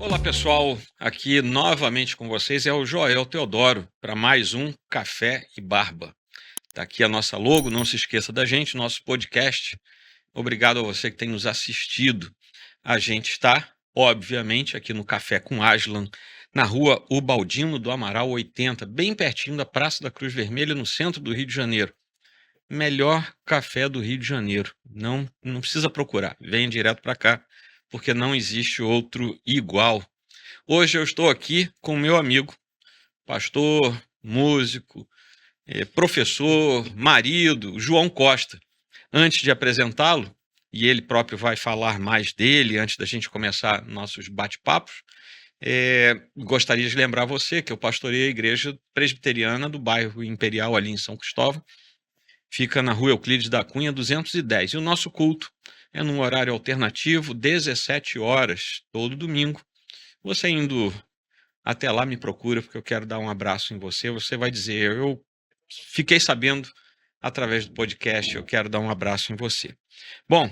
Olá pessoal, aqui novamente com vocês é o Joel Teodoro para mais um Café e Barba. Tá aqui a nossa logo, não se esqueça da gente, nosso podcast. Obrigado a você que tem nos assistido. A gente está, obviamente, aqui no Café com Aslan, na rua Ubaldino do Amaral 80, bem pertinho da Praça da Cruz Vermelha, no centro do Rio de Janeiro. Melhor café do Rio de Janeiro. Não precisa procurar, venha direto para cá, porque não existe outro igual. Hoje eu estou aqui com meu amigo, pastor, músico, professor, marido, João Costa. Antes de apresentá-lo, e ele próprio vai falar mais dele antes da gente começar nossos bate-papos, gostaria de lembrar você que eu pastorei a igreja presbiteriana do bairro Imperial, ali em São Cristóvão. Fica na rua Euclides da Cunha, 210. E o nosso culto é num horário alternativo, 17 horas, todo domingo. Você indo até lá, me procura, porque eu quero dar um abraço em você. Você vai dizer, eu fiquei sabendo através do podcast, eu quero dar um abraço em você. Bom,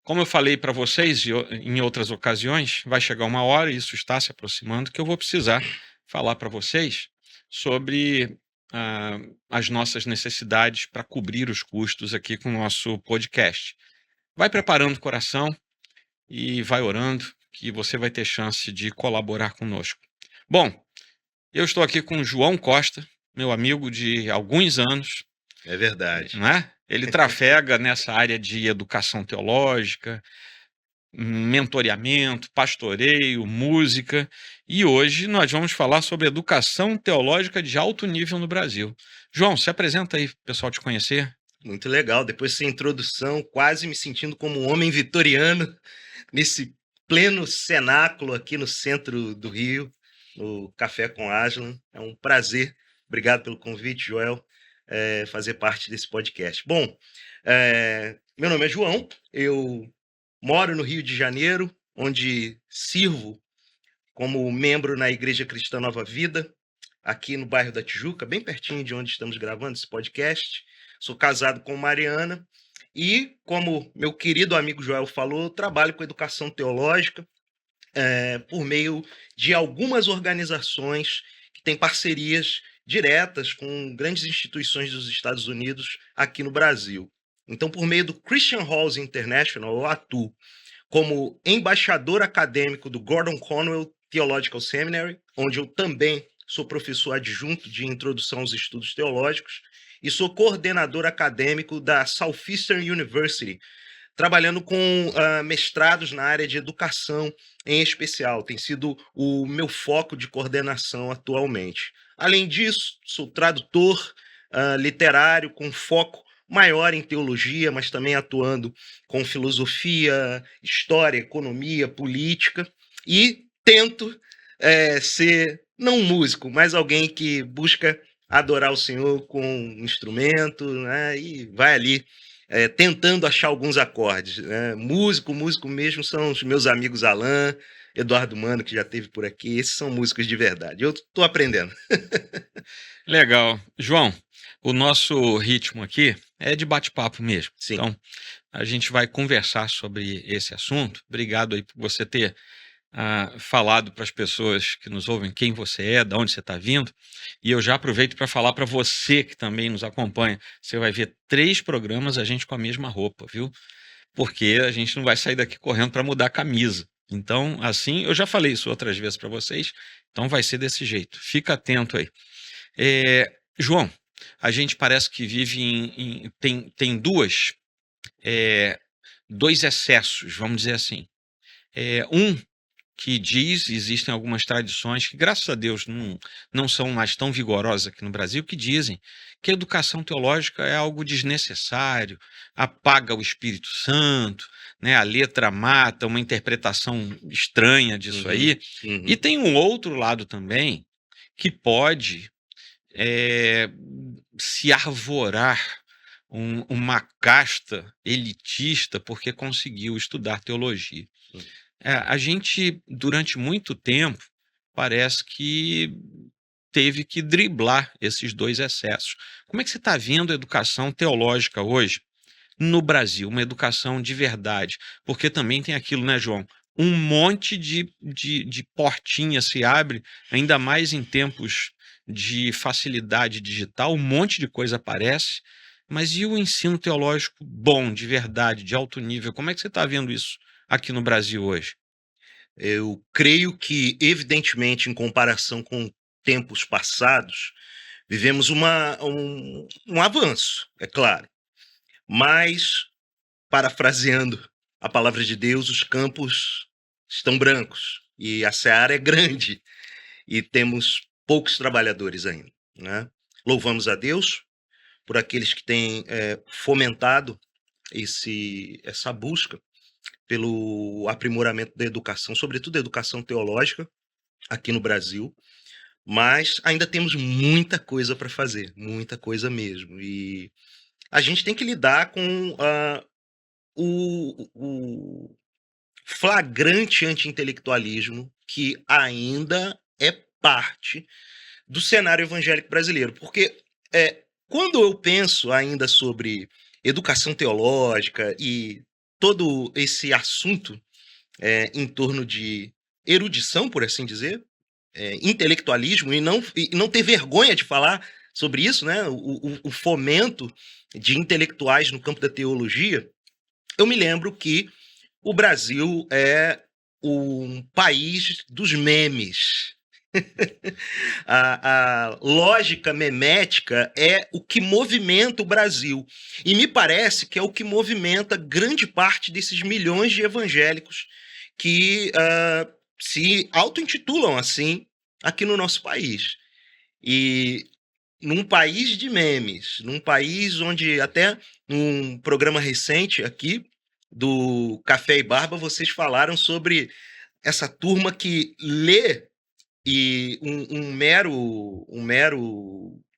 como eu falei para vocês em outras ocasiões, vai chegar uma hora, e isso está se aproximando, que eu vou precisar falar para vocês sobre as nossas necessidades para cobrir os custos aqui com o nosso podcast. Vai preparando o coração e vai orando, que você vai ter chance de colaborar conosco. Bom, eu estou aqui com o João Costa, meu amigo de alguns anos. É verdade. Né? Ele trafega nessa área de educação teológica, mentoreamento, pastoreio, música. E hoje nós vamos falar sobre educação teológica de alto nível no Brasil. João, se apresenta aí para o pessoal te conhecer. Muito legal. Depois dessa introdução, quase me sentindo como um homem vitoriano, nesse pleno cenáculo aqui no centro do Rio, no Café com Aslan. É um prazer. Obrigado pelo convite, Joel, fazer parte desse podcast. Bom, meu nome é João, eu moro no Rio de Janeiro, onde sirvo como membro na Igreja Cristã Nova Vida, aqui no bairro da Tijuca, bem pertinho de onde estamos gravando esse podcast. Sou casado com Mariana e, como meu querido amigo Joel falou, trabalho com educação teológica por meio de algumas organizações que têm parcerias diretas com grandes instituições dos Estados Unidos aqui no Brasil. Então, por meio do Christian Halls International, eu atuo como embaixador acadêmico do Gordon Conwell Theological Seminary, onde eu também sou professor adjunto de introdução aos estudos teológicos e sou coordenador acadêmico da Southeastern University, trabalhando com mestrados na área de educação em especial. Tem sido o meu foco de coordenação atualmente. Além disso, sou tradutor literário com foco maior em teologia, mas também atuando com filosofia, história, economia, política, e tento ser não um músico, mas alguém que busca adorar o Senhor com um instrumento, né, e vai ali tentando achar alguns acordes. Né? Músico mesmo são os meus amigos Alan, Eduardo Mano, que já esteve por aqui. Esses são músicos de verdade. Eu estou aprendendo. Legal. João, o nosso ritmo aqui é de bate-papo mesmo. Sim. Então, a gente vai conversar sobre esse assunto. Obrigado aí por você ter falado para as pessoas que nos ouvem quem você é, de onde você está vindo. E eu já aproveito para falar para você que também nos acompanha. Você vai ver 3 programas a gente com a mesma roupa, viu? Porque a gente não vai sair daqui correndo para mudar a camisa. Então, assim, eu já falei isso outras vezes para vocês, então vai ser desse jeito. Fica atento aí. João, a gente parece que vive tem dois excessos, vamos dizer assim. Que diz, existem algumas tradições que, graças a Deus, não são mais tão vigorosas aqui no Brasil, que dizem que a educação teológica é algo desnecessário, apaga o Espírito Santo, né? A letra mata, uma interpretação estranha disso aí. E tem um outro lado também que pode se arvorar uma casta elitista porque conseguiu estudar teologia. A gente, durante muito tempo, parece que teve que driblar esses 2 excessos. Como é que você está vendo a educação teológica hoje no Brasil? Uma educação de verdade. Porque também tem aquilo, né, João? um monte de portinha se abre, ainda mais em tempos de facilidade digital, um monte de coisa aparece. Mas e o ensino teológico bom, de verdade, de alto nível? Como é que você está vendo isso aqui no Brasil hoje? Eu creio que, evidentemente, em comparação com tempos passados, vivemos um avanço, é claro. Mas, parafraseando a palavra de Deus, os campos estão brancos e a seara é grande e temos poucos trabalhadores ainda, né? Louvamos a Deus por aqueles que têm fomentado essa busca pelo aprimoramento da educação, sobretudo a educação teológica aqui no Brasil, mas ainda temos muita coisa para fazer, muita coisa mesmo. E a gente tem que lidar com o flagrante anti-intelectualismo que ainda é parte do cenário evangélico brasileiro. Porque quando eu penso ainda sobre educação teológica e todo esse assunto em torno de erudição, por assim dizer, intelectualismo, e não ter vergonha de falar sobre isso, né? O fomento de intelectuais no campo da teologia, eu me lembro que o Brasil é um país dos memes. A lógica memética é o que movimenta o Brasil. E me parece que é o que movimenta grande parte desses milhões de evangélicos que se auto-intitulam assim aqui no nosso país. E num país de memes, num país onde até num programa recente aqui do Café e Barba, vocês falaram sobre essa turma que lê e um mero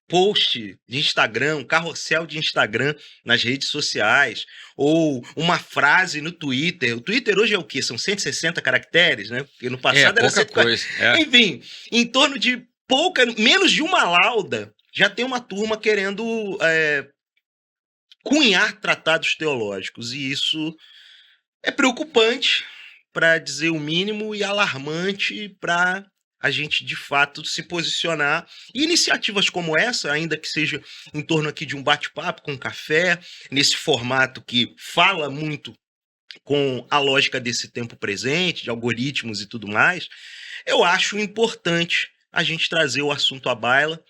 post de Instagram, um carrossel de Instagram nas redes sociais, ou uma frase no Twitter. O Twitter hoje é o quê? São 160 caracteres, né? Porque no passado era pouca coisa. Enfim, em torno de menos de uma lauda, já tem uma turma querendo cunhar tratados teológicos. E isso é preocupante, para dizer o mínimo, e alarmante para a gente, de fato, se posicionar. E iniciativas como essa, ainda que seja em torno aqui de um bate-papo com um café, nesse formato que fala muito com a lógica desse tempo presente, de algoritmos e tudo mais, eu acho importante a gente trazer o assunto à baila,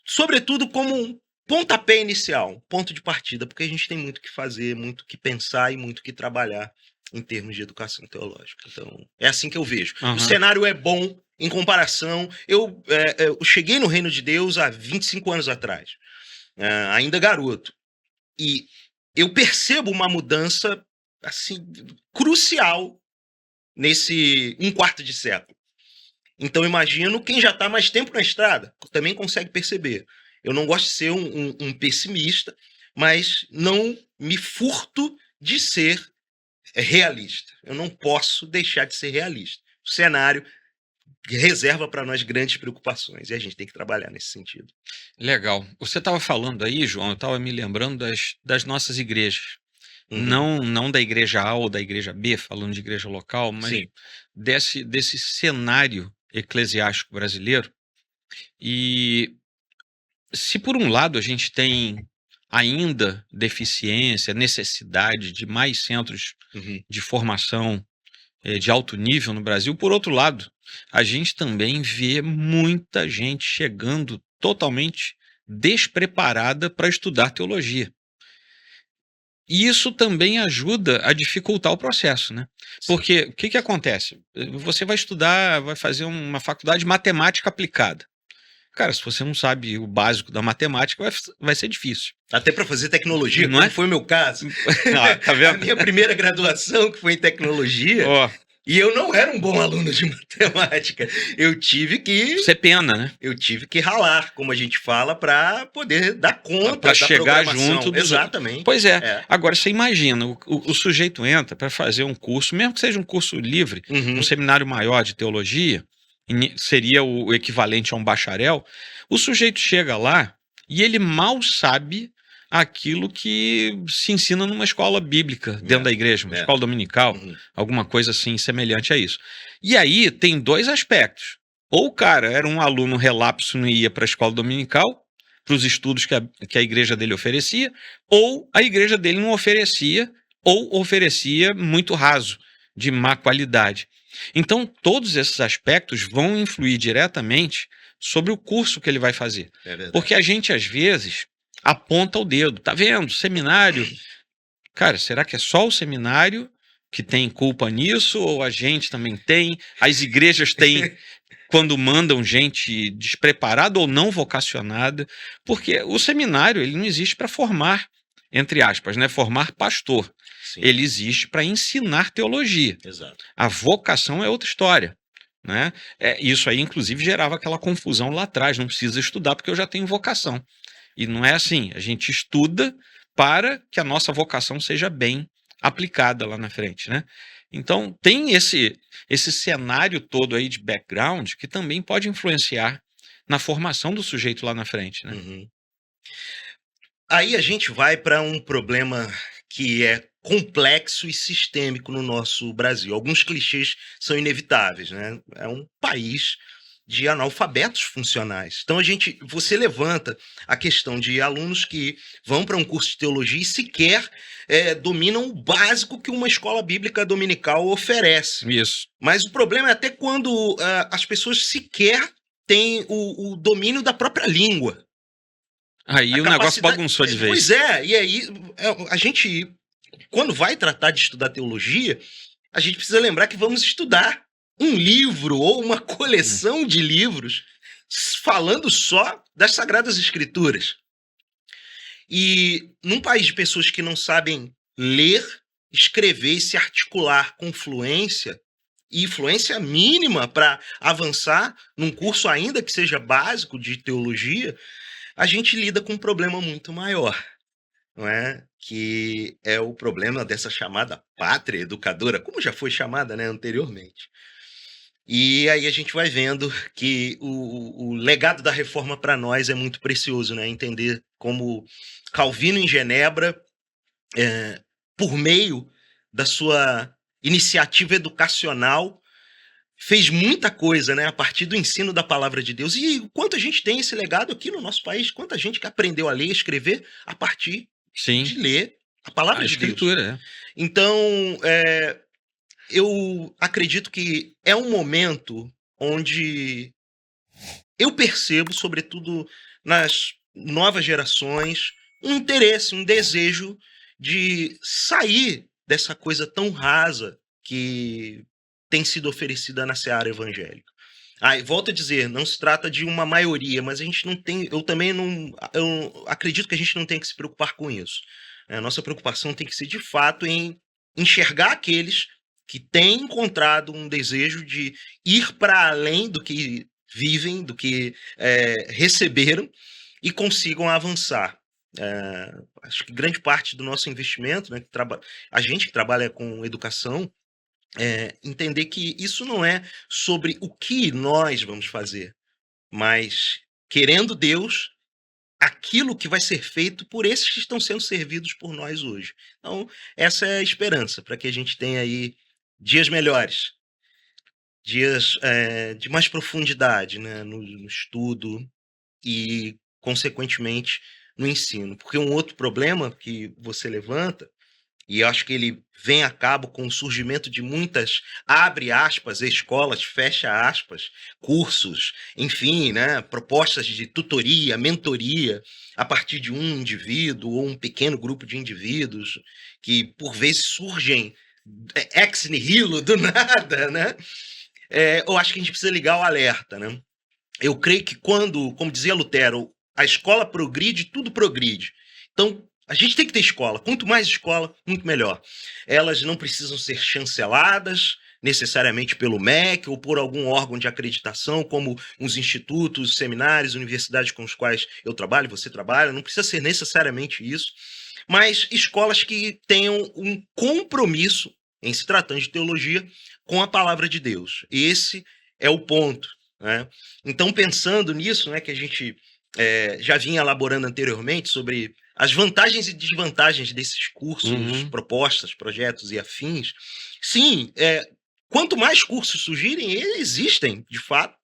sobretudo como um pontapé inicial, um ponto de partida, porque a gente tem muito o que fazer, muito o que pensar e muito o que trabalhar em termos de educação teológica. Então, é assim que eu vejo. Uhum. O cenário é bom em comparação. Eu cheguei no Reino de Deus há 25 anos atrás, ainda garoto. E eu percebo uma mudança assim crucial nesse 1/4 de século. Então, imagino quem já está mais tempo na estrada também consegue perceber. Eu não gosto de ser um pessimista, mas não me furto de ser realista. Eu não posso deixar de ser realista. O cenário reserva para nós grandes preocupações e a gente tem que trabalhar nesse sentido. Legal. Você estava falando aí, João, eu estava me lembrando das nossas igrejas. Uhum. Não da igreja A ou da igreja B, falando de igreja local, mas Sim. desse cenário eclesiástico brasileiro. E se por um lado a gente tem ainda deficiência, necessidade de mais centros Uhum. de formação de alto nível no Brasil, por outro lado, a gente também vê muita gente chegando totalmente despreparada para estudar teologia. E isso também ajuda a dificultar o processo, né? Porque o que acontece? Você vai estudar, vai fazer uma faculdade de matemática aplicada. Cara, se você não sabe o básico da matemática, vai ser difícil. Até para fazer tecnologia, Não como é? foi o meu caso. Tá vendo? A minha primeira graduação, que foi em tecnologia, e eu não era um bom aluno de matemática. Eu tive que Você pena, né? Eu tive que ralar, como a gente fala, para poder dar conta Pra da chegar programação. junto dos- Exatamente. Pois é. Agora, você imagina, o sujeito entra para fazer um curso, mesmo que seja um curso livre, Uhum. um seminário maior de teologia, seria o equivalente a um bacharel, o sujeito chega lá e ele mal sabe aquilo que se ensina numa escola bíblica dentro da igreja, uma escola dominical, alguma coisa assim semelhante a isso. E aí tem dois aspectos. Ou o cara era um aluno relapso e não ia para a escola dominical, para os estudos que a igreja dele oferecia, ou a igreja dele não oferecia, ou oferecia muito raso, de má qualidade. Então, todos esses aspectos vão influir diretamente sobre o curso que ele vai fazer. Porque a gente, às vezes, aponta o dedo. Tá vendo? Seminário. Cara, será que é só o seminário que tem culpa nisso? Ou a gente também tem? As igrejas têm quando mandam gente despreparada ou não vocacionada? Porque o seminário ele não existe para formar, entre aspas, né? Formar pastor. Sim. Ele existe para ensinar teologia. Exato. A vocação é outra história. Né? Isso aí, inclusive, gerava aquela confusão lá atrás. Não precisa estudar porque eu já tenho vocação. E não é assim. A gente estuda para que a nossa vocação seja bem aplicada lá na frente, né? Então, tem esse cenário todo aí de background que também pode influenciar na formação do sujeito lá na frente, né? Aí a gente vai para um problema que é complexo e sistêmico no nosso Brasil. Alguns clichês são inevitáveis, né? É um país de analfabetos funcionais. Então você levanta a questão de alunos que vão para um curso de teologia e sequer dominam o básico que uma escola bíblica dominical oferece. Isso. Mas o problema é até quando as pessoas sequer têm o domínio da própria língua. Aí o negócio bagunçou de vez. Pois é, e aí a gente, quando vai tratar de estudar teologia, a gente precisa lembrar que vamos estudar um livro ou uma coleção de livros falando só das Sagradas Escrituras. E num país de pessoas que não sabem ler, escrever e se articular com fluência, e fluência mínima para avançar num curso ainda que seja básico de teologia, a gente lida com um problema muito maior, não é? Que é o problema dessa chamada pátria educadora, como já foi chamada, né, anteriormente. E aí a gente vai vendo que o legado da reforma para nós é muito precioso, né? Entender como Calvino em Genebra, por meio da sua iniciativa educacional, fez muita coisa, né, a partir do ensino da palavra de Deus. E o quanto a gente tem esse legado aqui no nosso país, quanta gente que aprendeu a ler e escrever a partir de ler a palavra de Deus. Escritura, Então, eu acredito que é um momento onde eu percebo, sobretudo nas novas gerações, um interesse, um desejo de sair dessa coisa tão rasa que tem sido oferecida na seara evangélica. Volto a dizer, não se trata de uma maioria, mas a gente não tem, eu acredito que a gente não tem que se preocupar com isso. A nossa preocupação tem que ser, de fato, em enxergar aqueles que têm encontrado um desejo de ir para além do que vivem, do que receberam, e consigam avançar. Acho que grande parte do nosso investimento, né, a gente que trabalha com educação, entender que isso não é sobre o que nós vamos fazer, mas, querendo Deus, aquilo que vai ser feito por esses que estão sendo servidos por nós hoje. Então, essa é a esperança, para que a gente tenha aí dias melhores, dias de mais profundidade, né, no estudo e, consequentemente, no ensino. Porque um outro problema que você levanta, e eu acho que ele vem a cabo com o surgimento de muitas, abre aspas, escolas, fecha aspas, cursos, enfim, né, propostas de tutoria, mentoria, a partir de um indivíduo ou um pequeno grupo de indivíduos que, por vezes, surgem ex nihilo, do nada, né? Eu acho que a gente precisa ligar o alerta, né? Eu creio que quando, como dizia Lutero, a escola progride, tudo progride. Então, a gente tem que ter escola. Quanto mais escola, muito melhor. Elas não precisam ser chanceladas necessariamente pelo MEC ou por algum órgão de acreditação, como uns institutos, seminários, universidades com os quais eu trabalho, você trabalha. Não precisa ser necessariamente isso. Mas escolas que tenham um compromisso, em se tratando de teologia, com a palavra de Deus. Esse é o ponto, né? Então, pensando nisso, né, que a gente já vinha elaborando anteriormente sobre as vantagens e desvantagens desses cursos, Uhum. propostas, projetos e afins, sim, quanto mais cursos surgirem, eles existem, de fato.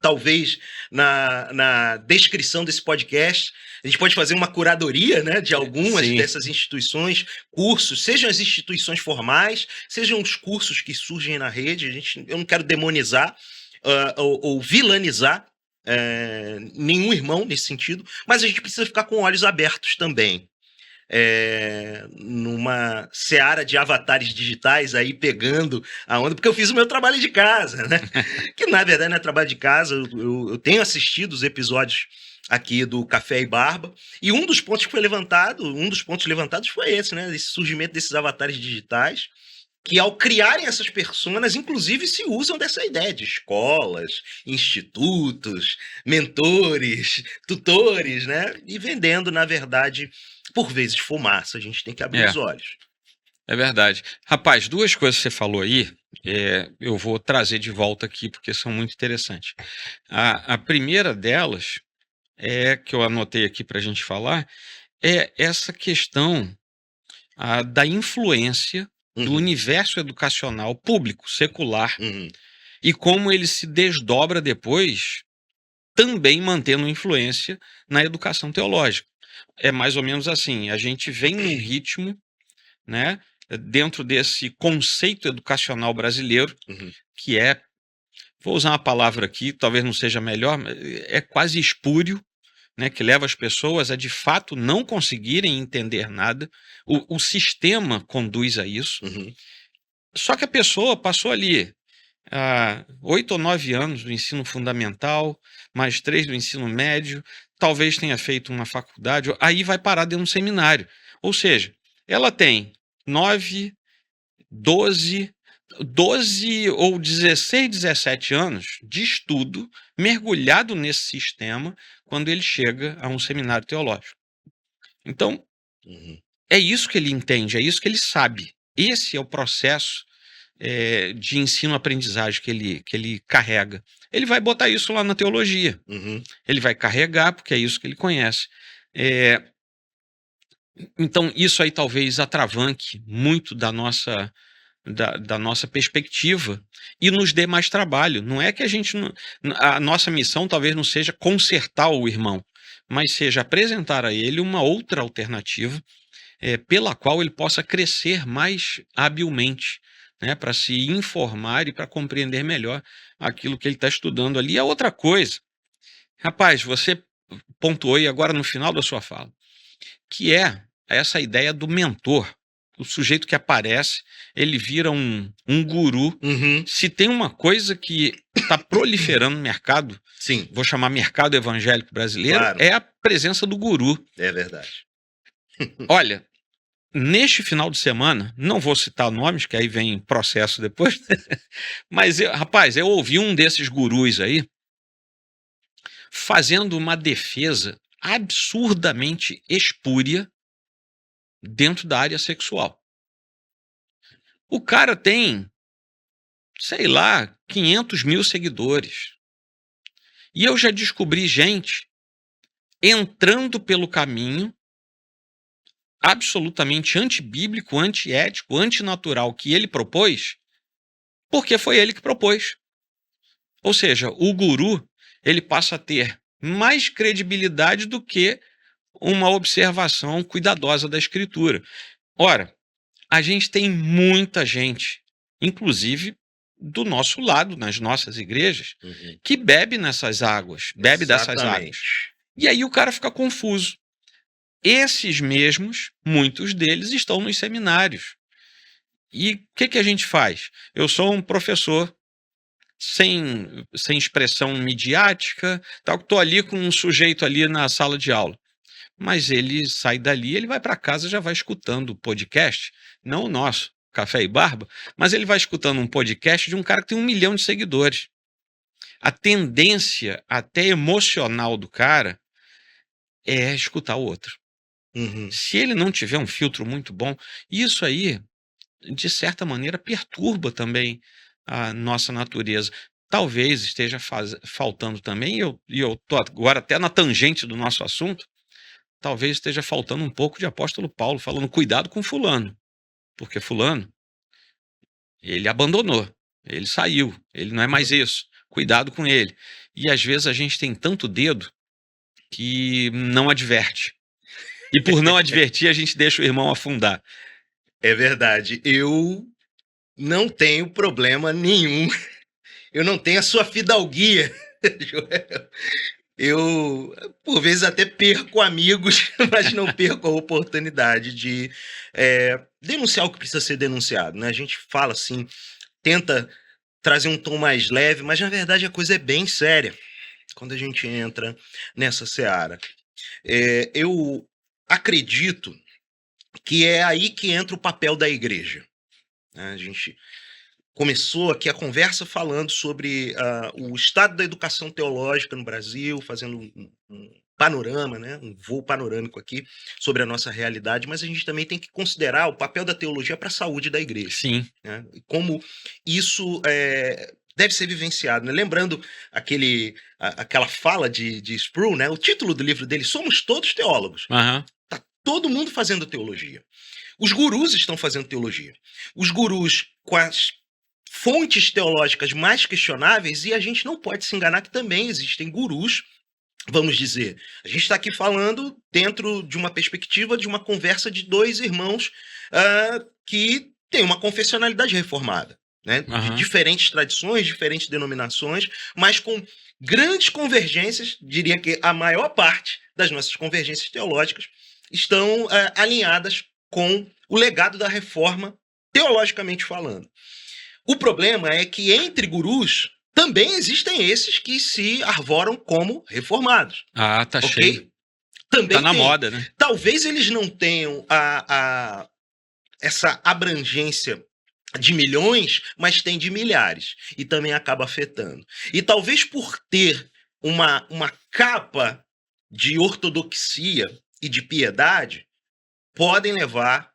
Talvez na descrição desse podcast a gente pode fazer uma curadoria, né, de algumas Sim, dessas instituições, cursos, sejam as instituições formais, sejam os cursos que surgem na rede. Eu não quero demonizar ou vilanizar nenhum irmão nesse sentido, mas a gente precisa ficar com olhos abertos também. Numa seara de avatares digitais aí pegando a onda, porque eu fiz o meu trabalho de casa, né? Que na verdade não é trabalho de casa, eu tenho assistido os episódios aqui do Café e Barba, e um dos pontos levantados foi esse, né? Esse surgimento desses avatares digitais, que ao criarem essas personas, inclusive se usam dessa ideia de escolas, institutos, mentores, tutores, né? E vendendo, na verdade, por vezes fumaça. A gente tem que abrir é, os olhos. é verdade. Rapaz, duas coisas que você falou aí, eu vou trazer de volta aqui porque são muito interessantes. A primeira delas que eu anotei aqui para a gente falar, é essa questão da influência do Uhum, universo educacional público, secular, uhum, e como ele se desdobra depois, também mantendo influência na educação teológica. É mais ou menos assim, a gente vem num ritmo, né, dentro desse conceito educacional brasileiro, uhum, que vou usar uma palavra aqui, talvez não seja melhor, mas é quase espúrio, né, que leva as pessoas a de fato não conseguirem entender nada. O sistema conduz a isso. uhum, Só que a pessoa passou ali 8 ou 9 anos do ensino fundamental, mais 3 do ensino médio, talvez tenha feito uma faculdade, aí vai parar dentro de um seminário. Ou seja, ela tem 9, 12, 12 ou 16, 17 anos de estudo mergulhado nesse sistema quando ele chega a um seminário teológico. Então, uhum, é isso que ele entende, é isso que ele sabe. Esse é o processo de ensino-aprendizagem que ele carrega. Ele vai botar isso lá na teologia. uhum, Ele vai carregar, porque é isso que ele conhece. É, então, isso aí talvez atravanque muito da nossa perspectiva e nos dê mais trabalho. Não é que a nossa missão talvez não seja consertar o irmão, mas seja apresentar a ele uma outra alternativa pela qual ele possa crescer mais habilmente, né, para se informar e para compreender melhor aquilo que ele está estudando ali. E a outra coisa, rapaz, você pontuou aí agora no final da sua fala, que é essa ideia do mentor. O sujeito que aparece, ele vira um guru. uhum. Se tem uma coisa que está proliferando no mercado, Sim, vou chamar mercado evangélico brasileiro, claro, é a presença do guru. é verdade. Olha, neste final de semana, não vou citar nomes, que aí vem processo depois, mas, rapaz, eu ouvi um desses gurus aí fazendo uma defesa absurdamente espúria dentro da área sexual. O cara tem, sei lá, 500 mil seguidores. E eu já descobri gente entrando pelo caminho absolutamente antibíblico, antiético, antinatural que ele propôs, porque foi ele que propôs. Ou seja, o guru, ele passa a ter mais credibilidade do que uma observação cuidadosa da escritura. Ora, a gente tem muita gente, inclusive do nosso lado, nas nossas igrejas, Uhum, que bebe nessas águas, bebe dessas águas. exatamente. E aí o cara fica confuso. Esses mesmos, muitos deles, estão nos seminários. E o que a gente faz? Eu sou um professor sem expressão midiática, tal, que estou ali com um sujeito ali na sala de aula. Mas ele sai dali, ele vai para casa, já vai escutando o podcast, não o nosso, Café e Barba, mas ele vai escutando um podcast de um cara que tem 1 milhão de seguidores. A tendência até emocional do cara é escutar o outro. Uhum, Se ele não tiver um filtro muito bom, isso aí, de certa maneira, perturba também a nossa natureza. Talvez esteja faltando também, e eu estou agora até na tangente do nosso assunto, talvez esteja faltando um pouco de apóstolo Paulo, falando cuidado com fulano, porque fulano, ele abandonou, ele saiu, ele não é mais isso, cuidado com ele. E às vezes a gente tem tanto dedo que não adverte. E por não advertir, a gente deixa o irmão afundar. É verdade. Eu não tenho problema nenhum. Eu não tenho a sua fidalguia, Joel. Eu, por vezes, até perco amigos, mas não perco a oportunidade de denunciar o que precisa ser denunciado, né? A gente fala assim, tenta trazer um tom mais leve, mas na verdade a coisa é bem séria quando a gente entra nessa seara. Eu acredito que é aí que entra o papel da igreja, né? A gente começou aqui a conversa falando sobre o estado da educação teológica no Brasil, fazendo um panorama, né? Um voo panorâmico aqui sobre a nossa realidade, mas a gente também tem que considerar o papel da teologia para a saúde da igreja. Sim. Né? E como isso deve ser vivenciado. Né? Lembrando aquela fala de Sproul, né? O título do livro dele, Somos Todos Teólogos. Uhum. Tá todo mundo fazendo teologia. Os gurus estão fazendo teologia. Os gurus com as fontes teológicas mais questionáveis, e a gente não pode se enganar que também existem gurus, vamos dizer. A gente está aqui falando dentro de uma perspectiva de uma conversa de dois irmãos que têm uma confessionalidade reformada, né? De diferentes tradições, diferentes denominações, mas com grandes convergências, diria que a maior parte das nossas convergências teológicas estão alinhadas com o legado da reforma, teologicamente falando. O problema é que entre gurus também existem esses que se arvoram como reformados. Ah, tá okay? cheio. Também tá na moda, né? Talvez eles não tenham essa abrangência de milhões, mas tem de milhares. E também acaba afetando. E talvez por ter uma capa de ortodoxia e de piedade, podem levar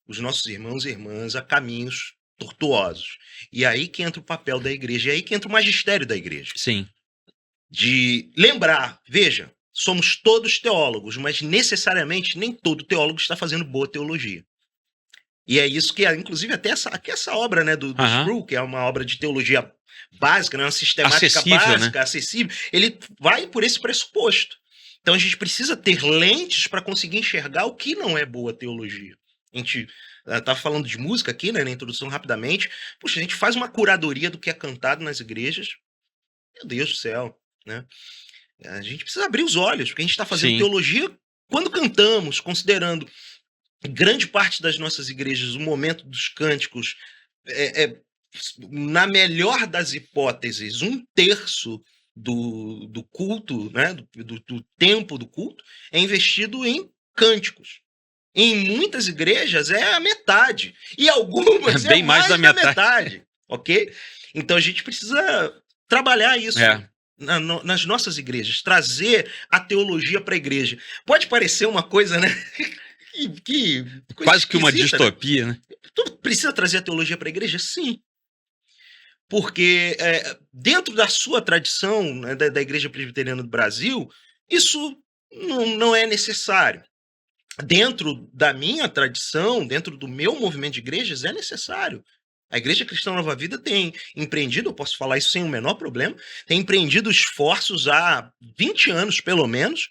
os nossos irmãos e irmãs a caminhos tortuosos. E aí que entra o papel da igreja, e aí que entra o magistério da igreja. Sim. De lembrar, veja, somos todos teólogos, mas necessariamente nem todo teólogo está fazendo boa teologia. E é isso que, inclusive, até essa obra, né, do Sproul, que é uma obra de teologia básica, né, uma sistemática acessível, básica, né? acessível, ele vai por esse pressuposto. Então a gente precisa ter lentes para conseguir enxergar o que não é boa teologia. A gente estava falando de música aqui, né, na introdução rapidamente. Puxa, a gente faz uma curadoria do que é cantado nas igrejas. Meu Deus do céu, né? A gente precisa abrir os olhos, porque a gente está fazendo teologia quando cantamos, considerando grande parte das nossas igrejas, o momento dos cânticos, na melhor das hipóteses, 1/3 do culto, né, do tempo do culto, é investido em cânticos. Em muitas igrejas é a metade. E algumas bem mais da metade. Ok? Então a gente precisa trabalhar isso nas nossas igrejas. Trazer a teologia para a igreja. Pode parecer uma coisa, né? Quase que uma distopia, né? Tu precisa trazer a teologia para a igreja? Sim. Porque dentro da sua tradição, né, da Igreja Presbiteriana do Brasil, isso não é necessário. Dentro da minha tradição, dentro do meu movimento de igrejas, é necessário. A Igreja Cristã Nova Vida tem empreendido, eu posso falar isso sem o menor problema, tem empreendido esforços há 20 anos, pelo menos,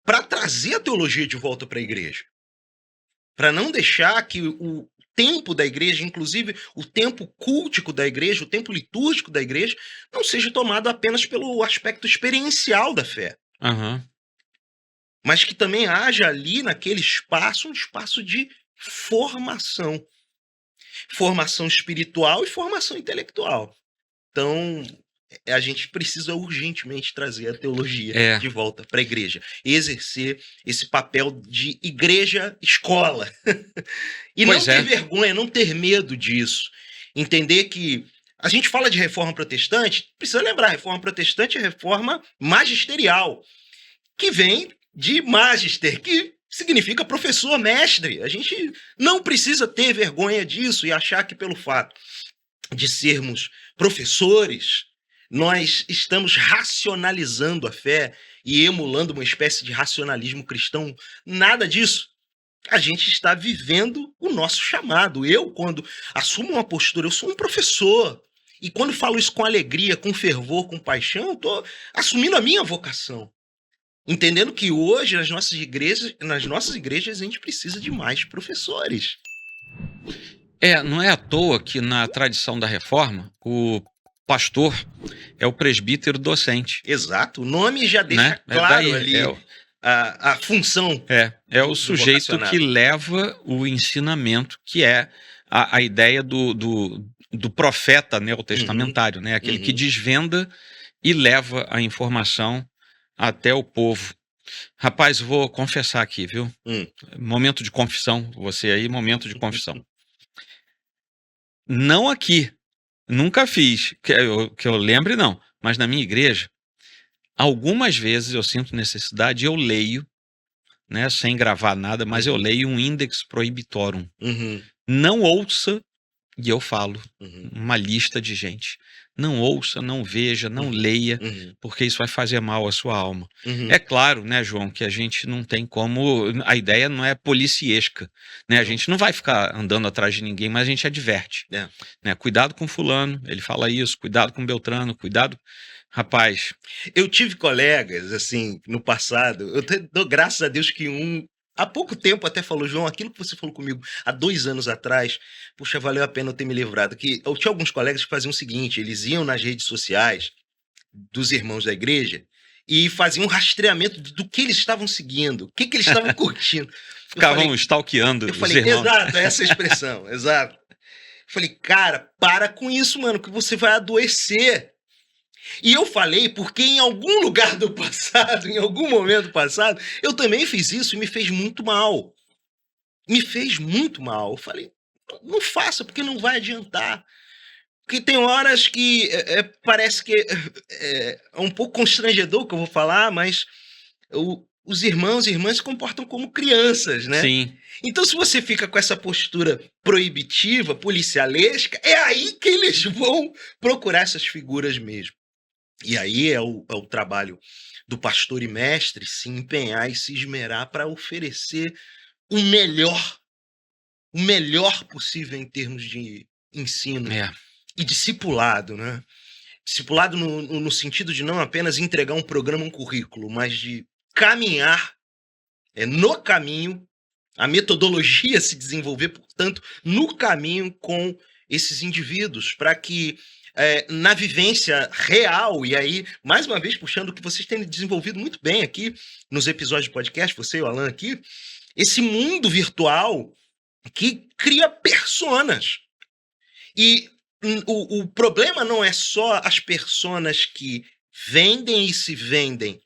para trazer a teologia de volta para a igreja. Para não deixar que o tempo da igreja, inclusive o tempo cultico da igreja, o tempo litúrgico da igreja, não seja tomado apenas pelo aspecto experiencial da fé. Mas que também haja ali naquele espaço um espaço de formação. Formação espiritual e formação intelectual. Então, a gente precisa urgentemente trazer a teologia de volta para a igreja. Exercer esse papel de igreja-escola. E não ter vergonha, não ter medo disso. Entender que a gente fala de reforma protestante, precisa lembrar, reforma protestante é reforma magisterial, que vem de magister, que significa professor, mestre. A gente não precisa ter vergonha disso e achar que pelo fato de sermos professores, nós estamos racionalizando a fé e emulando uma espécie de racionalismo cristão, nada disso. A gente está vivendo o nosso chamado. Eu, quando assumo uma postura, eu sou um professor. E quando falo isso com alegria, com fervor, com paixão, eu estou assumindo a minha vocação. Entendendo que hoje, nas nossas igrejas, a gente precisa de mais professores. Não é à toa que na tradição da Reforma, o pastor é o presbítero docente, Exato. O nome já deixa né? claro ali a função É o do sujeito vocacionado. que leva o ensinamento, que é a ideia do profeta neotestamentário, né? Aquele que Uhum. desvenda e leva a informação até o povo. Rapaz, vou confessar aqui, viu? Momento de confissão, você aí, momento de confissão. Não aqui, nunca fiz, que eu lembre não, mas na minha igreja, algumas vezes eu sinto necessidade, eu leio, né, sem gravar nada, mas eu leio um Index Prohibitorum. Uhum. Não ouça, e eu falo, Uhum. uma lista de gente. Não ouça, não veja, não leia, Uhum. porque isso vai fazer mal à sua alma. Uhum. É claro, né, João, que a gente não tem como. A ideia não é policiesca, né? A gente não vai ficar andando atrás de ninguém, mas a gente adverte. Né? Cuidado com fulano, ele fala isso, cuidado com Beltrano, cuidado. Rapaz, Eu tive colegas, assim, no passado, dou graças a Deus que há pouco tempo até falou, João, aquilo que você falou comigo há 2 anos atrás, puxa, valeu a pena eu ter me livrado. Que eu tinha alguns colegas que faziam o seguinte, eles iam nas redes sociais dos irmãos da igreja e faziam um rastreamento do que eles estavam seguindo, o que eles estavam curtindo. ficavam stalkeando Eu os falei, irmãos. exato, essa é a expressão, exato. Eu falei, cara, para com isso, mano, que você vai adoecer. E eu falei porque em algum lugar do passado, em algum momento passado, eu também fiz isso e me fez muito mal. Me fez muito mal. Eu falei, não faça, porque não vai adiantar. Porque tem horas que parece que é um pouco constrangedor o que eu vou falar, mas os irmãos e irmãs se comportam como crianças, né? Sim. Então, se você fica com essa postura proibitiva, policialesca, é aí que eles vão procurar essas figuras mesmo. E aí é o trabalho do pastor e mestre se empenhar e se esmerar para oferecer o melhor possível em termos de ensino e discipulado, né? Discipulado no sentido de não apenas entregar um programa, um currículo, mas de caminhar no caminho, a metodologia se desenvolver, portanto, no caminho com esses indivíduos, para que na vivência real, e aí, mais uma vez, puxando o que vocês têm desenvolvido muito bem aqui nos episódios de podcast, você e o Alan aqui, esse mundo virtual que cria personas. E o problema não é só as personas que vendem e se vendem,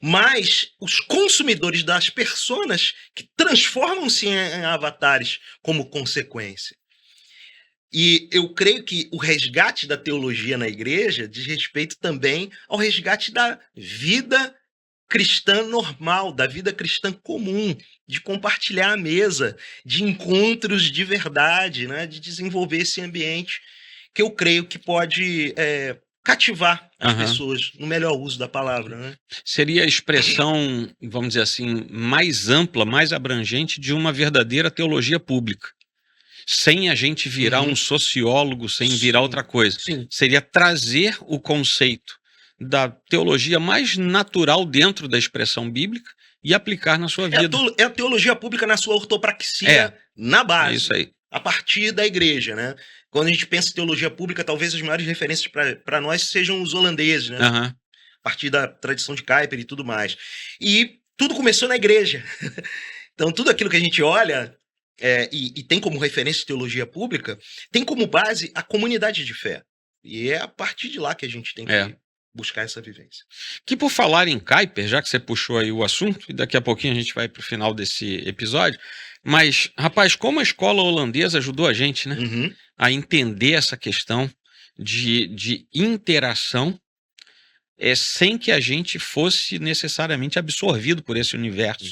mas os consumidores das personas que transformam-se em avatares como consequência. E eu creio que o resgate da teologia na igreja diz respeito também ao resgate da vida cristã normal, da vida cristã comum, de compartilhar a mesa, de encontros de verdade, né? De desenvolver esse ambiente que eu creio que pode cativar as pessoas, no melhor uso da palavra, né? Seria a expressão, vamos dizer assim, mais ampla, mais abrangente de uma verdadeira teologia pública. Sem a gente virar um sociólogo, sem virar outra coisa. Sim. Seria trazer o conceito da teologia mais natural dentro da expressão bíblica e aplicar na sua vida. É a teologia pública na sua ortopraxia, na base. É isso aí. A partir da igreja, né? Quando a gente pensa em teologia pública, talvez as maiores referências para nós sejam os holandeses, né? A partir da tradição de Kuyper e tudo mais. E tudo começou na igreja. Então, tudo aquilo que a gente olha e tem como referência teologia pública, tem como base a comunidade de fé. E é a partir de lá que a gente tem que buscar essa vivência. Que por falar em Kuyper, já que você puxou aí o assunto, e daqui a pouquinho a gente vai para o final desse episódio, mas, rapaz, como a escola holandesa ajudou a gente, né? A entender essa questão de interação sem que a gente fosse necessariamente absorvido por esse universo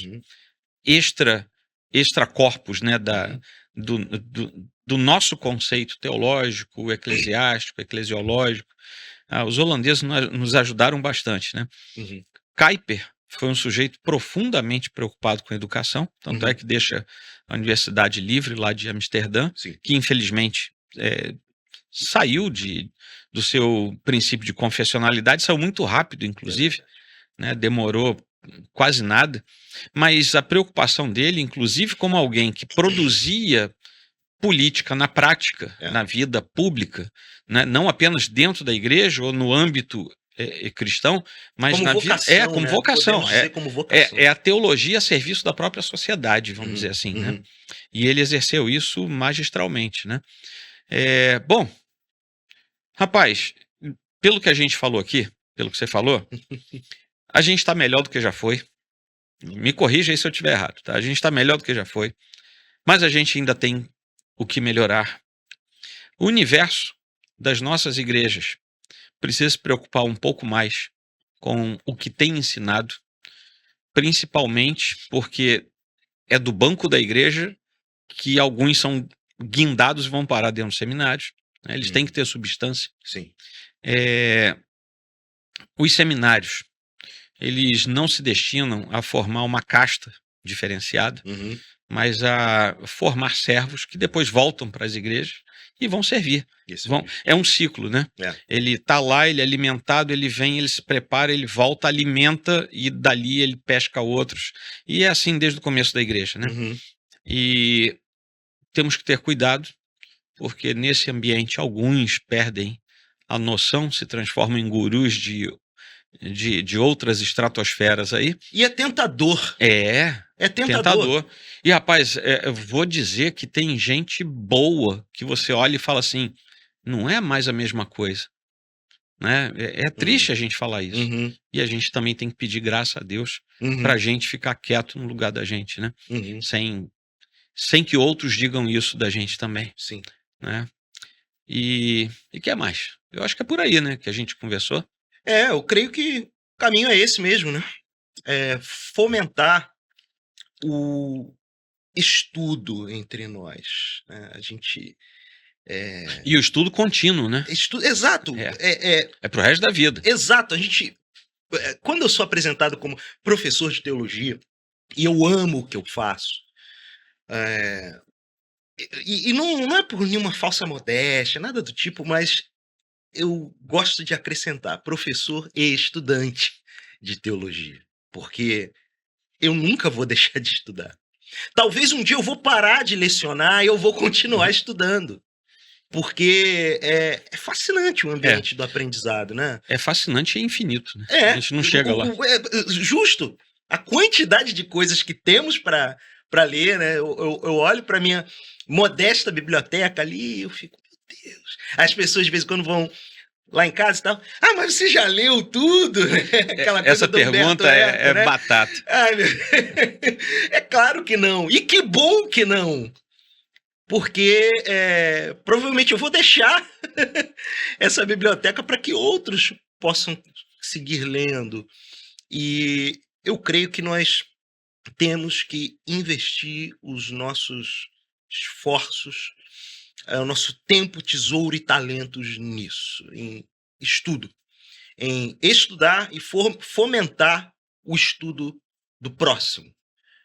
extra corpus, né, do nosso conceito teológico, eclesiástico, eclesiológico. Os holandeses nos ajudaram bastante, né? Kuyper foi um sujeito profundamente preocupado com a educação, tanto é que deixa a Universidade Livre lá de Amsterdã, Sim. que infelizmente saiu do seu princípio de confessionalidade, saiu muito rápido, inclusive, né? Demorou quase nada, mas a preocupação dele, inclusive como alguém que produzia política na prática, na vida pública, né? Não apenas dentro da igreja ou no âmbito cristão, mas Como na vocação, vida como né? vocação, Podemos dizer como vocação. é a teologia a serviço da própria sociedade, vamos dizer assim, né? E ele exerceu isso magistralmente, né? Bom, rapaz, pelo que a gente falou aqui, pelo que você falou, a gente está melhor do que já foi. Me corrija aí se eu estiver errado, tá? A gente está melhor do que já foi, mas a gente ainda tem o que melhorar. O universo das nossas igrejas precisa se preocupar um pouco mais com o que tem ensinado, principalmente porque é do banco da igreja que alguns são guindados e vão parar dentro dos seminários, né? Eles têm que ter substância. Sim. Os seminários, eles não se destinam a formar uma casta diferenciada, mas a formar servos que depois voltam para as igrejas e vão servir. É um ciclo, né? Ele está lá, ele é alimentado, ele vem, ele se prepara, ele volta, alimenta e dali ele pesca outros. E é assim desde o começo da igreja, né? E temos que ter cuidado, porque nesse ambiente alguns perdem a noção, se transformam em gurus de outras estratosferas aí. E é tentador. É tentador. E, rapaz, eu vou dizer que tem gente boa que você olha e fala assim, não é mais a mesma coisa. Né? É triste a gente falar isso. E a gente também tem que pedir graça a Deus para a gente ficar quieto no lugar da gente, né? Sem que outros digam isso da gente também. Sim. Né? E o que é mais? Eu acho que é por aí, né, que a gente conversou. Eu creio que o caminho é esse mesmo, né? Fomentar o estudo entre nós. A gente... E o estudo contínuo, né? Exato. É pro resto da vida. Exato. A gente... Quando eu sou apresentado como professor de teologia, e eu amo o que eu faço, e não é por nenhuma falsa modéstia, nada do tipo, mas eu gosto de acrescentar professor e estudante de teologia, porque eu nunca vou deixar de estudar. Talvez um dia eu vou parar de lecionar e eu vou continuar estudando, porque é fascinante o ambiente do aprendizado, né? É fascinante e infinito, né? A gente não chega lá. Justo. A quantidade de coisas que temos para ler, né? Eu olho para minha modesta biblioteca ali e eu fico, meu Deus. As pessoas de vez em quando vão lá em casa e tal. Mas você já leu tudo? Aquela essa pergunta Eco, né? Batata. É claro que não. E que bom que não. Porque provavelmente eu vou deixar essa biblioteca para que outros possam seguir lendo. E eu creio que nós temos que investir os nossos esforços, o nosso tempo, tesouro e talentos nisso, em estudo, em estudar e fomentar o estudo do próximo.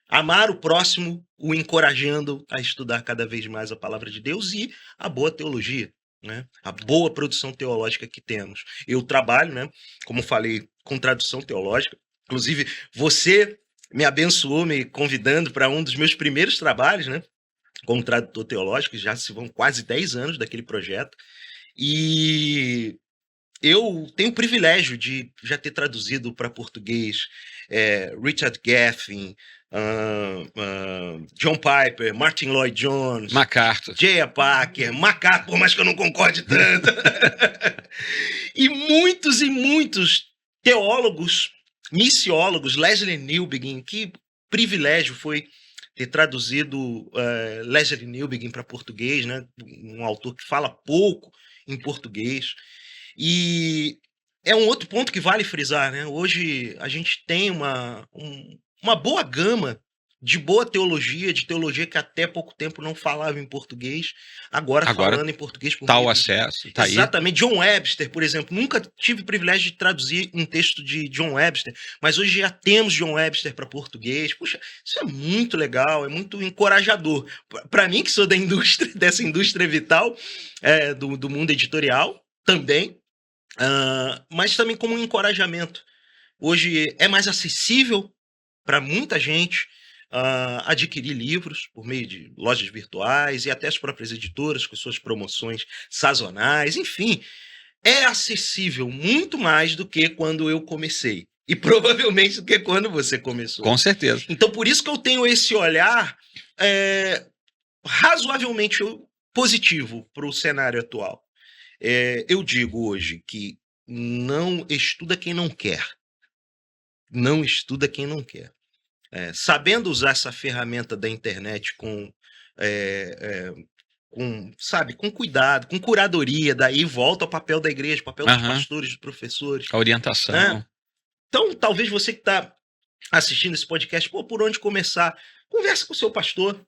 Amar o próximo, o encorajando a estudar cada vez mais a palavra de Deus e a boa teologia, né? A boa produção teológica que temos. Eu trabalho, né, como falei, com tradução teológica. Inclusive, você me abençoou me convidando para um dos meus primeiros trabalhos, né, como tradutor teológico. Já se vão quase 10 anos daquele projeto. E eu tenho o privilégio de já ter traduzido para português Richard Gaffin, John Piper, Martin Lloyd-Jones, MacArthur, J.I. Packer, MacArthur, por mais que eu não concorde tanto, e muitos teólogos, missiólogos, Leslie Newbigin, que privilégio foi ter traduzido Leslie Newbigin para português, né? Um autor que fala pouco em português. E é um outro ponto que vale frisar, né? Hoje a gente tem uma boa gama de boa teologia, de teologia que até pouco tempo não falava em português, agora falando em português por Tá o meio acesso, tá aí. Exatamente. John Webster, por exemplo. Nunca tive o privilégio de traduzir um texto de John Webster, mas hoje já temos John Webster para português. Puxa, isso é muito legal, é muito encorajador. Para mim, que sou da indústria, dessa indústria vital, do mundo editorial, também, mas também como um encorajamento. Hoje é mais acessível para muita gente adquirir livros por meio de lojas virtuais e até as próprias editoras com suas promoções sazonais, enfim, é acessível muito mais do que quando eu comecei e provavelmente do que quando você começou. Com certeza. Então, por isso que eu tenho esse olhar razoavelmente positivo para o cenário atual. Eu digo hoje que não estuda quem não quer. Não estuda quem não quer. Sabendo usar essa ferramenta da internet com cuidado, com curadoria, daí volta ao papel da igreja, papel dos pastores, dos professores. A orientação. Então, talvez você que está assistindo esse podcast, por onde começar? Conversa com o seu pastor,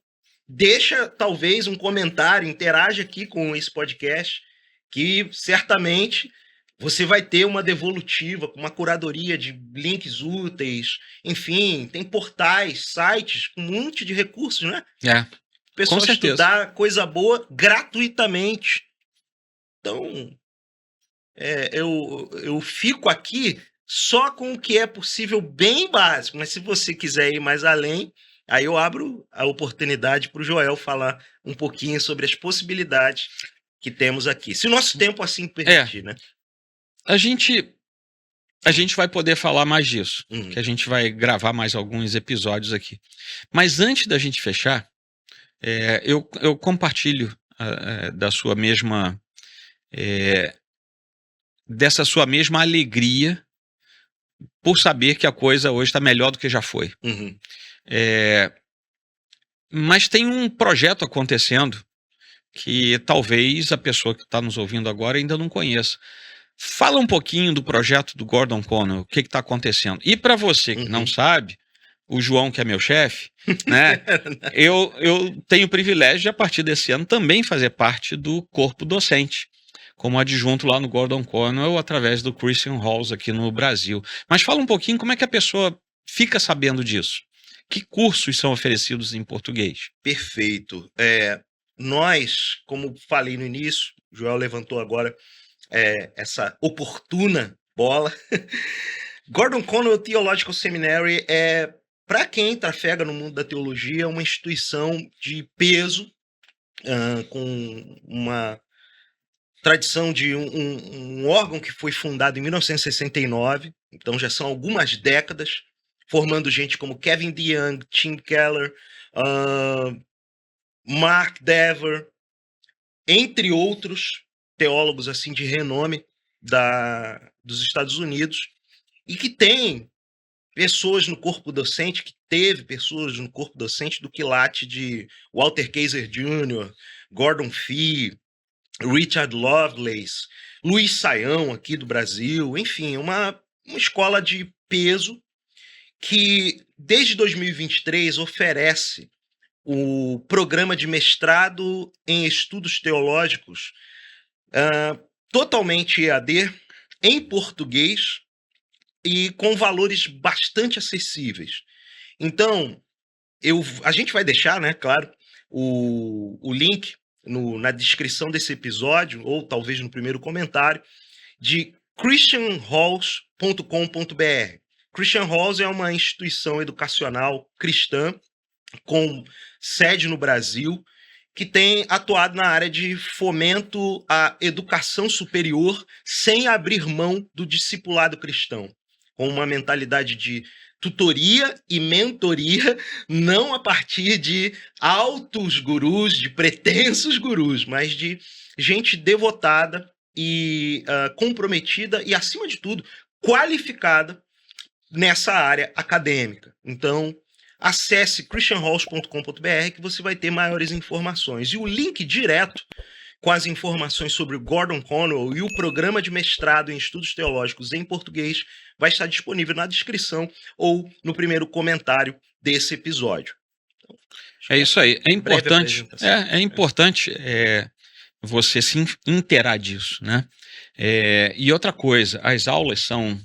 deixa talvez um comentário, interaja aqui com esse podcast, que certamente você vai ter uma devolutiva, uma curadoria de links úteis, enfim, tem portais, sites com um monte de recursos, né? Pessoal estudar coisa boa gratuitamente. Então, eu fico aqui só com o que é possível, bem básico, mas se você quiser ir mais além, aí eu abro a oportunidade para o Joel falar um pouquinho sobre as possibilidades que temos aqui. Se o nosso tempo assim permitir, né? A gente vai poder falar mais disso, que a gente vai gravar mais alguns episódios aqui. Mas antes da gente fechar, eu compartilho dessa sua mesma alegria por saber que a coisa hoje está melhor do que já foi. Mas tem um projeto acontecendo que talvez a pessoa que está nos ouvindo agora ainda não conheça. Fala um pouquinho do projeto do Gordon Conwell, o que está acontecendo. E para você que não sabe, o João, que é meu chefe, né, eu tenho o privilégio de, a partir desse ano, também fazer parte do corpo docente, como adjunto lá no Gordon Conwell, através do Christian Halls aqui no Brasil. Mas fala um pouquinho como é que a pessoa fica sabendo disso. Que cursos são oferecidos em português? Perfeito. Nós, como falei no início, o Joel levantou agora essa oportuna bola. Gordon Conwell Theological Seminary para quem trafega no mundo da teologia, uma instituição de peso, com uma tradição de um órgão que foi fundado em 1969, então já são algumas décadas, formando gente como Kevin DeYoung, Tim Keller, Mark Dever, entre outros teólogos assim de renome dos Estados Unidos, e que tem pessoas no corpo docente, que teve pessoas no corpo docente do quilate de Walter Kaiser Jr., Gordon Fee, Richard Lovelace, Luiz Saião aqui do Brasil, enfim, uma escola de peso que desde 2023 oferece o programa de mestrado em estudos teológicos totalmente EAD, em português e com valores bastante acessíveis. Então, a gente vai deixar, né, claro, o link na descrição desse episódio, ou talvez no primeiro comentário, de christianhalls.com.br. Christian Halls é uma instituição educacional cristã com sede no Brasil, que tem atuado na área de fomento à educação superior sem abrir mão do discipulado cristão, com uma mentalidade de tutoria e mentoria, não a partir de altos gurus, de pretensos gurus, mas de gente devotada e comprometida e, acima de tudo, qualificada nessa área acadêmica. Então, acesse christianhalls.com.br que você vai ter maiores informações. E o link direto com as informações sobre o Gordon Conwell e o programa de mestrado em estudos teológicos em português vai estar disponível na descrição ou no primeiro comentário desse episódio. Acho É que isso aí. É uma breve importante, apresentação. é importante você se inteirar disso, né? E outra coisa, as aulas são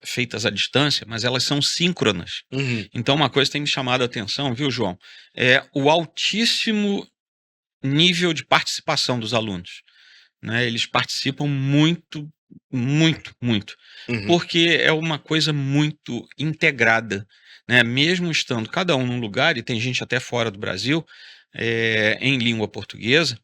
feitas à distância, mas elas são síncronas. Uhum. Então, uma coisa que tem me chamado a atenção, viu, João? É o altíssimo nível de participação dos alunos, né? Eles participam muito, muito, muito, Uhum. porque é uma coisa muito integrada, né? Mesmo estando cada um num lugar, e tem gente até fora do Brasil, em língua portuguesa,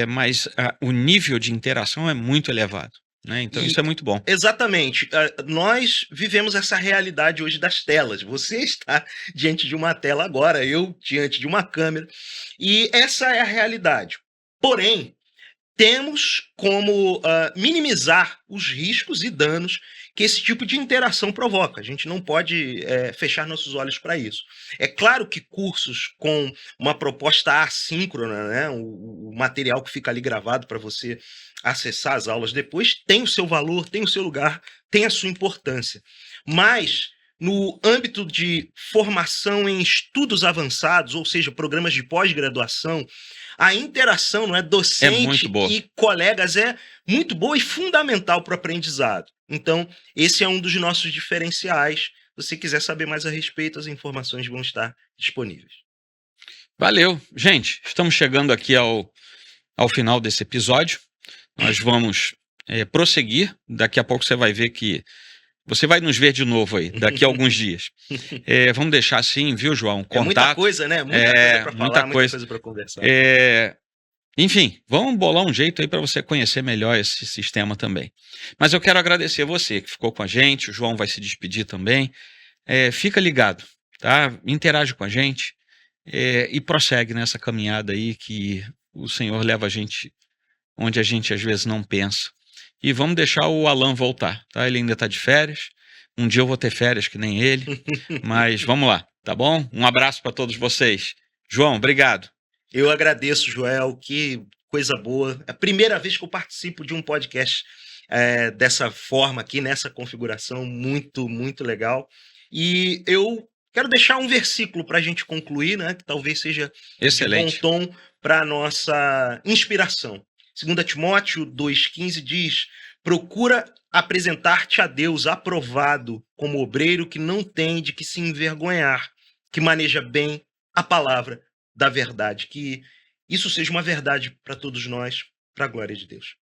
mas o nível de interação é muito elevado, né? Então E isso é muito bom. exatamente. Nós vivemos essa realidade hoje das telas. Você está diante de uma tela agora, eu diante de uma câmera, e essa é a realidade. Porém, temos como minimizar os riscos e danos que esse tipo de interação provoca. A gente não pode fechar nossos olhos para isso. É claro que cursos com uma proposta assíncrona, né, o material que fica ali gravado para você acessar as aulas depois, tem o seu valor, tem o seu lugar, tem a sua importância. Mas no âmbito de formação em estudos avançados, ou seja, programas de pós-graduação, a interação, não é, É muito docente boa. e colegas é muito boa e fundamental para o aprendizado. Então, esse é um dos nossos diferenciais. Se você quiser saber mais a respeito, as informações vão estar disponíveis. Valeu. Gente, estamos chegando aqui ao final desse episódio. Nós vamos prosseguir. Daqui a pouco você vai ver que você vai nos ver de novo aí, daqui a alguns dias. Vamos deixar assim, viu, João? É muita Contato. coisa, né? Muita coisa para Muita falar, muita coisa. coisa para conversar. Enfim, vamos bolar um jeito aí para você conhecer melhor esse sistema também. Mas eu quero agradecer você que ficou com a gente. O João vai se despedir também. Fica ligado, tá? Interage com a gente e prossegue nessa caminhada aí que o Senhor leva a gente onde a gente às vezes não pensa. E vamos deixar o Alan voltar, tá? Ele ainda está de férias. Um dia eu vou ter férias que nem ele, mas vamos lá, tá bom? Um abraço para todos vocês. João, obrigado. Eu agradeço, Joel, que coisa boa. É a primeira vez que eu participo de um podcast dessa forma aqui, nessa configuração, muito, muito legal. E eu quero deixar um versículo para a gente concluir, né? Que talvez seja Excelente. de bom tom para a nossa inspiração. 2 Timóteo 2,15 diz: procura apresentar-te a Deus aprovado como obreiro que não tem de que se envergonhar, que maneja bem a palavra da verdade. Que isso seja uma verdade para todos nós, para a glória de Deus.